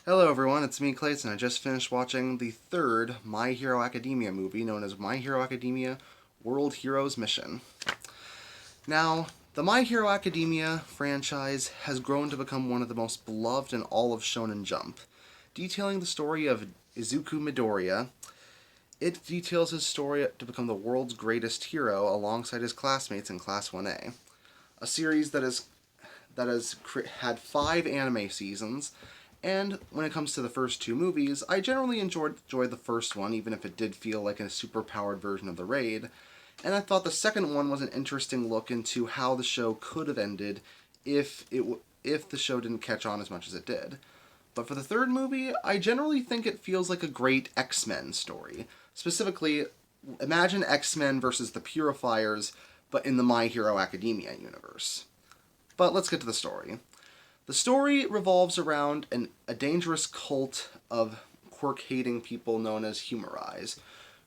Hello everyone, it's me Clayton. I just finished watching the third My Hero Academia movie known as My Hero Academia World Heroes Mission. Now, the My Hero Academia franchise has grown to become one of the most beloved in all of Shonen Jump. Detailing the story of Izuku Midoriya, it details his story to become the world's greatest hero alongside his classmates in Class 1A. A series that has had 5 anime seasons, and when it comes to the first 2 movies, I generally enjoyed the first one, even if it did feel like a superpowered version of the raid. And I thought the second one was an interesting look into how the show could have ended if the show didn't catch on as much as it did. But for the third movie, I generally think it feels like a great X-Men story. Specifically, imagine X-Men versus the Purifiers, but in the My Hero Academia universe. But let's get to the story. The story revolves around a dangerous cult of quirk-hating people known as Humorize,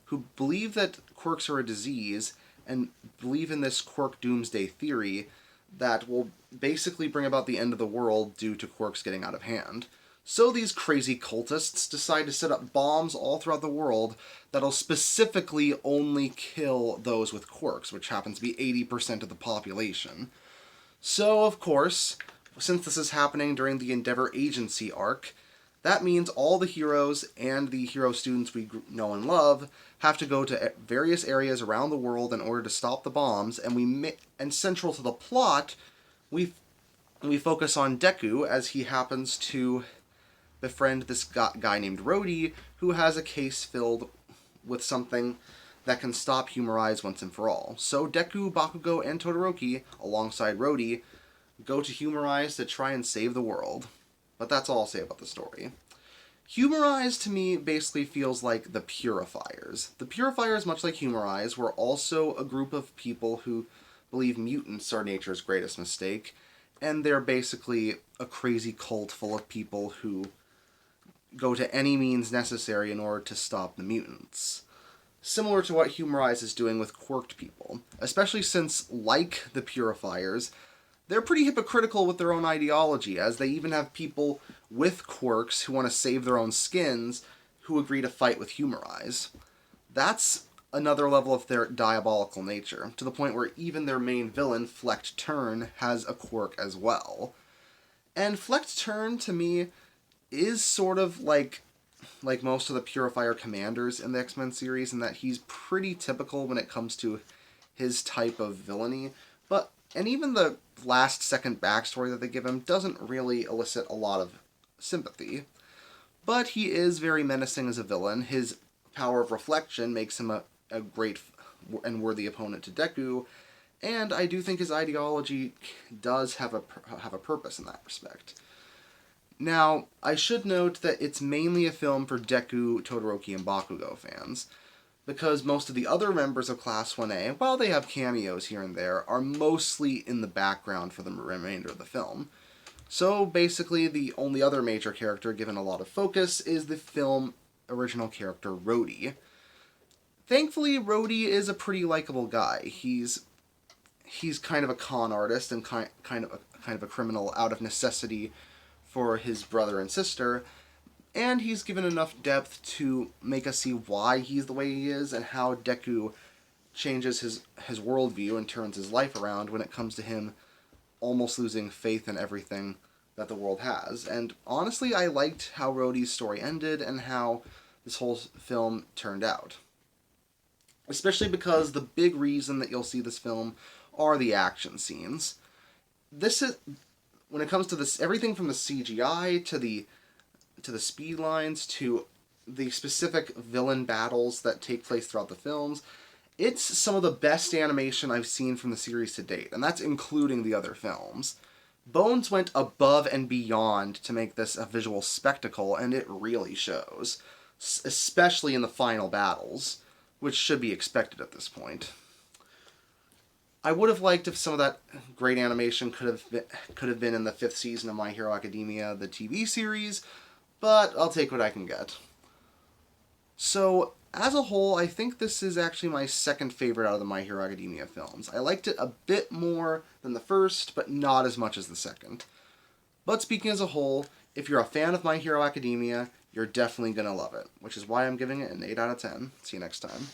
who believe that quirks are a disease and believe in this quirk doomsday theory that will basically bring about the end of the world due to quirks getting out of hand. So these crazy cultists decide to set up bombs all throughout the world that'll specifically only kill those with quirks, which happens to be 80% of the population. So, of course, since this is happening during the Endeavor Agency arc, that means all the heroes and the hero students we know and love have to go to various areas around the world in order to stop the bombs, and central to the plot, we focus on Deku as he happens to befriend this guy named Rhodey, who has a case filled with something that can stop Humorize once and for all. So Deku, Bakugo, and Todoroki, alongside Rhodey, go to Humorize to try and save the world. But that's all I'll say about the story. Humorize to me basically feels like the Purifiers. The Purifiers, much like Humorize, were also a group of people who believe mutants are nature's greatest mistake, and they're basically a crazy cult full of people who go to any means necessary in order to stop the mutants. Similar to what Humorize is doing with quirked people, especially since, like the Purifiers, they're pretty hypocritical with their own ideology, as they even have people with quirks who want to save their own skins who agree to fight with Humorize. That's another level of their diabolical nature, to the point where even their main villain, Flecked Turn, has a quirk as well. And Flecked Turn, to me, is sort of like most of the Purifier commanders in the X-Men series, in that he's pretty typical when it comes to his type of villainy, and even the last second backstory that they give him doesn't really elicit a lot of sympathy. But he is very menacing as a villain. His power of reflection makes him a great and worthy opponent to Deku, and I do think his ideology does have a purpose in that respect. Now, I should note that it's mainly a film for Deku, Todoroki, and Bakugo fans, because most of the other members of Class 1A, while they have cameos here and there, are mostly in the background for the remainder of the film. So basically, the only other major character given a lot of focus is the film original character Rhodey. Thankfully, Rhodey is a pretty likable guy. He's kind of a con artist and kind of a criminal out of necessity for his brother and sister, and he's given enough depth to make us see why he's the way he is and how Deku changes his worldview and turns his life around when it comes to him almost losing faith in everything that the world has. And honestly, I liked how Rhodey's story ended and how this whole film turned out. Especially because the big reason that you'll see this film are the action scenes. This is, when it comes to this, everything from the CGI to the speed lines to the specific villain battles that take place throughout the films, it's some of the best animation I've seen from the series to date, and that's including the other films. Bones went above and beyond to make this a visual spectacle, and it really shows, especially in the final battles, which should be expected at this point. I would have liked if some of that great animation could have been in the 5th season of My Hero Academia, the TV series, but I'll take what I can get. So, as a whole, I think this is actually my second favorite out of the My Hero Academia films. I liked it a bit more than the first, but not as much as the second. But speaking as a whole, if you're a fan of My Hero Academia, you're definitely going to love it, which is why I'm giving it an 8 out of 10. See you next time.